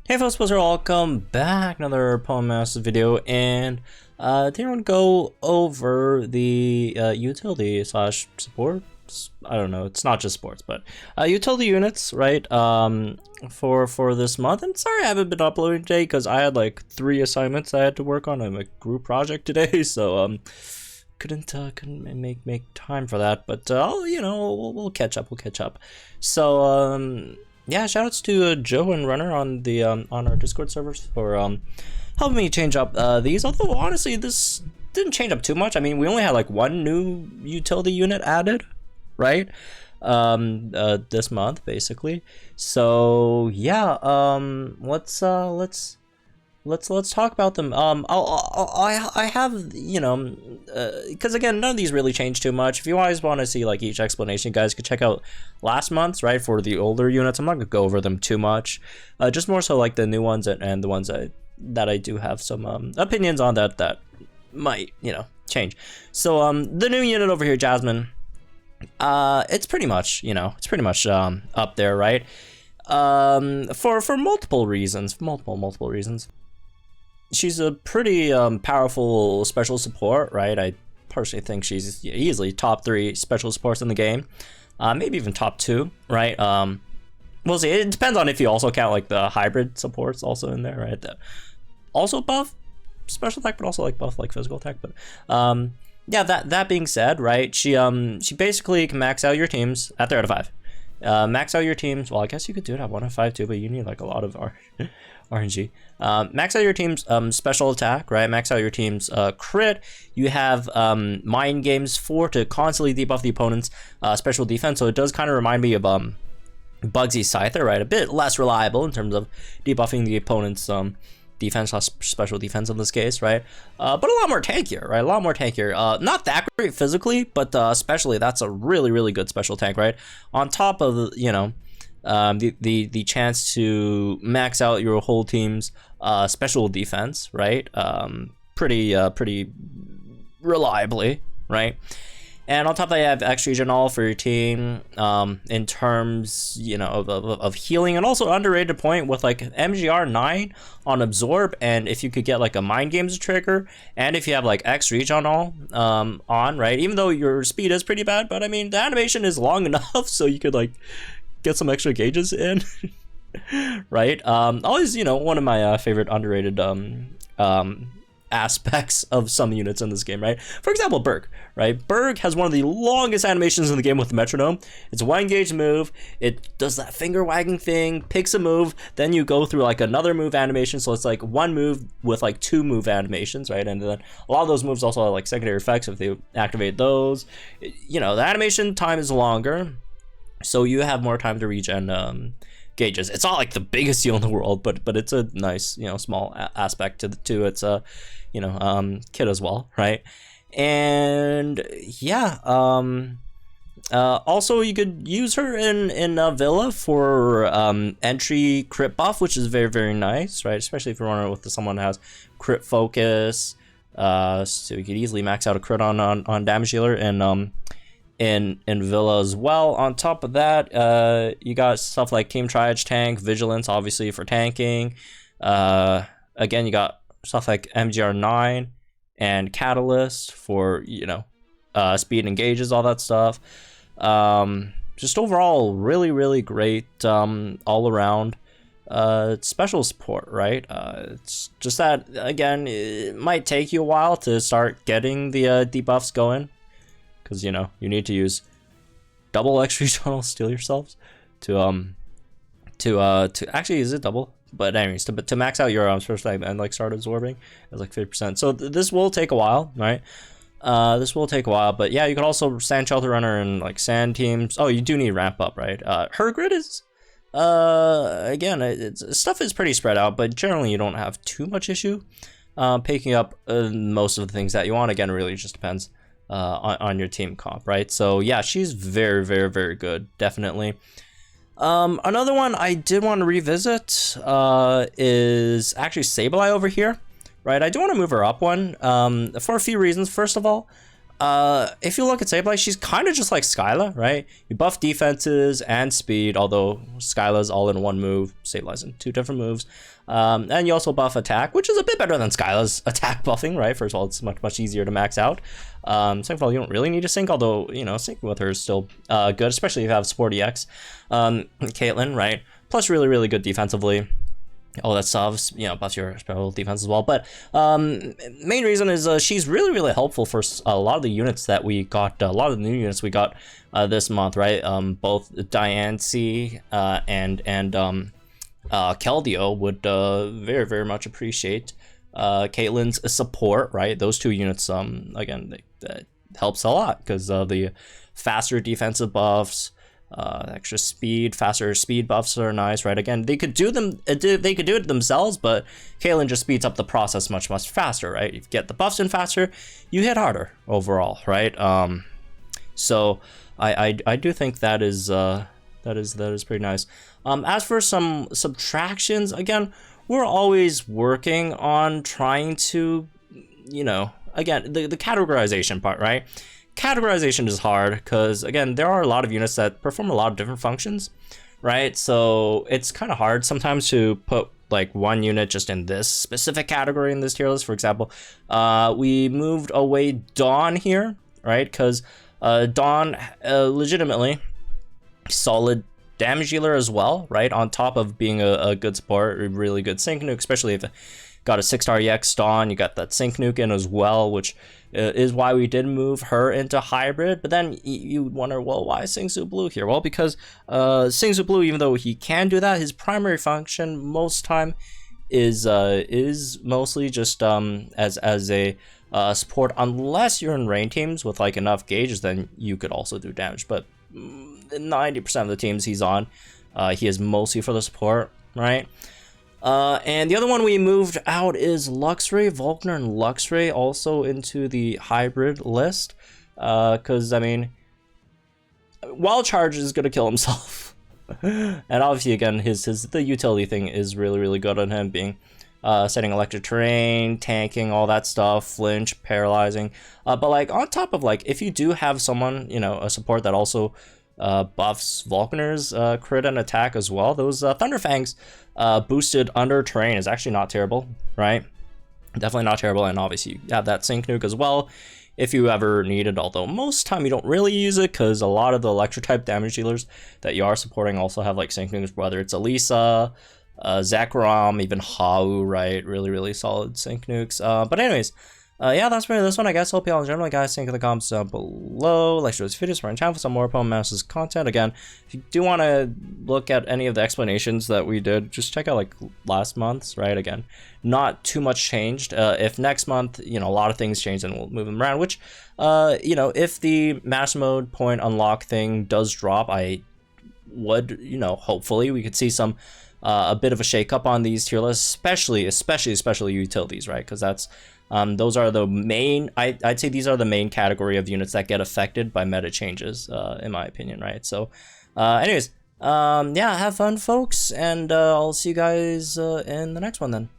Hey folks, welcome back, another Poem Master video, and today we're gonna go over the utility slash supports. I don't know, it's not just sports, but utility units, right? For this month. And sorry I haven't been uploading today because I had like 3 assignments I had to work on a group project today, so couldn't make time for that. But we'll catch up. So yeah, shoutouts to Joe and Runner on the on our Discord servers for helping me change up these. Although honestly, this didn't change up too much. I mean, we only had like 1 new utility unit added, right? This month basically. So yeah, let's talk about them. I have, because again, none of these really change too much. If you guys want to see like each explanation, you guys could check out last month's, right, for the older units. I'm not gonna go over them too much, just more so like the new ones and the ones that I do have some opinions on that might change. So the new unit over here, Jasmine, it's pretty much up there, right? For multiple reasons, multiple reasons. She's a pretty powerful special support, right? I personally think she's easily top 3 special supports in the game, maybe even top 2, right? We'll see. It depends on if you also count like the hybrid supports also in there, right? That also buff special attack, but also like buff like physical attack. But yeah, that being said, right? She basically can max out your teams at 3 out of 5. Max out your teams. Well, I guess you could do it at 1 of 5 too, but you need like a lot of RNG. Max out your team's special attack, right? Max out your team's crit. You have Mind Games 4 to constantly debuff the opponent's special defense. So it does kind of remind me of Bugsy's Scyther, right? A bit less reliable in terms of debuffing the opponent's defense plus special defense in this case, right? But a lot more tankier, right? A lot more tankier. Not that great physically, but especially that's a really good special tank, right? On top of the chance to max out your whole team's special defense, right? Pretty reliably, right? And on top of that, you have extra Janal for your team in terms, of healing, and also underrated point with like MGR 9 on Absorb, and if you could get like a Mind Games trigger, and if you have like X Reach on on, right? Even though your speed is pretty bad, but I mean the animation is long enough so you could like get some extra gauges in, right? Always, one of my favorite underrated aspects of some units in this game, right? For example, Berg, right? Berg has one of the longest animations in the game with the metronome. It's a 1 engage move. It does that finger wagging thing, picks a move, then you go through like another move animation. So it's like 1 move with like 2 move animations, right? And then a lot of those moves also have like secondary effects if they activate those. The animation time is longer, so you have more time to regen gauges. It's not like the biggest deal in the world, but it's a nice, small aspect to its kit as well, right? And yeah, also you could use her in Villa for entry crit buff, which is very nice, right? Especially if you're running with someone that has crit focus, so you could easily max out a crit on damage dealer and in Villa as well. On top of that, you got stuff like Team Triage tank, Vigilance obviously for tanking. Again, you got stuff like MGR 9 and Catalyst for speed and gauges, all that stuff. Just overall really great all around special support, right? It's just that again, it might take you a while to start getting the debuffs going, because you need to use double X regional steal yourselves to actually, is it double? But anyways, to max out your first time and like start absorbing is like 50%. So this will take a while, right? This will take a while, but yeah, you can also Sand Shelter Runner and like sand teams. Oh, you do need ramp up, right? Her grid is again, stuff is pretty spread out, but generally you don't have too much issue picking up most of the things that you want. Again, it really just depends on your team comp, right? So yeah, she's very good, definitely. Another one I did want to revisit is actually Sableye over here, right? I do want to move her up 1 for a few reasons. First of all, if you look at Sableye, she's kind of just like Skyla, right? You buff defenses and speed, although Skyla's all in one move, Sableye's in 2 different moves. And you also buff attack, which is a bit better than Skyla's attack buffing, right? First of all, it's much easier to max out. Second of all, you don't really need to sync, although, you know, syncing with her is still good, especially if you have Sport EX. Caitlyn, right? Plus really good defensively. All that stuff, you know, buffs your special defense as well. But main reason is she's really helpful for a lot of the units that we got, a lot of the new units we got this month, right? Both Diancie and Keldeo would very much appreciate Caitlyn's support, right? Those 2 units, again, that helps a lot because the faster defensive buffs, extra speed, faster speed buffs are nice, right? Again, they could do it themselves, but Caitlyn just speeds up the process much faster, right? If you get the buffs in faster, you hit harder overall, right? So I do think that is pretty nice. As for some subtractions, again, we're always working on trying to, you know, again, the categorization part, right? Categorization is hard because, again, there are a lot of units that perform a lot of different functions, right? So it's kind of hard sometimes to put like one unit just in this specific category in this tier list. For example, we moved away Dawn here, right? Because Dawn legitimately solid damage dealer as well, right? On top of being a good support, a really good sync nuke, especially if got a 6-star EX Dawn, you got that sync nuke in as well, which is why we did move her into hybrid. But then you wonder, well, why Singsu Blue here? Well, because Singsu Blue, even though he can do that, his primary function most time is mostly just as a support, unless you're in rain teams with like enough gauges, then you could also do damage. But 90% of the teams he's on, he is mostly for the support, right? And the other one we moved out is Luxray, Volkner and Luxray also into the hybrid list. Because, I mean, Wild Charge is going to kill himself. And obviously, again, the utility thing is really good on him, being setting electric terrain, tanking, all that stuff, flinch, paralyzing. But, like, on top of, like, if you do have someone, you know, a support that also buffs Volkner's crit and attack as well, those Thunderfangs boosted under terrain is actually not terrible, right? Definitely not terrible. And obviously you have that sync nuke as well if you ever need it, although most time you don't really use it because a lot of the electric type damage dealers that you are supporting also have like sync nukes, whether it's Elisa, Zekrom, even Hau, right? Really solid sync nukes. But anyways, yeah, that's for this one. I guess hope y'all enjoyed. Guys, think in the comments down below. Like, share this video, subscribe to the channel for some more Pokemon Masters content. Again, if you do want to look at any of the explanations that we did, just check out like last month's, right? Again, not too much changed. If next month, you know, a lot of things change, then we'll move them around. Which, you know, if the Master Mode point unlock thing does drop, I would, you know, hopefully we could see some a bit of a shake up on these tier lists, especially utilities, right? Because that's those are the main, I'd say these are the main category of units that get affected by meta changes, in my opinion, right? So, anyways, yeah, have fun, folks, and I'll see you guys in the next one then.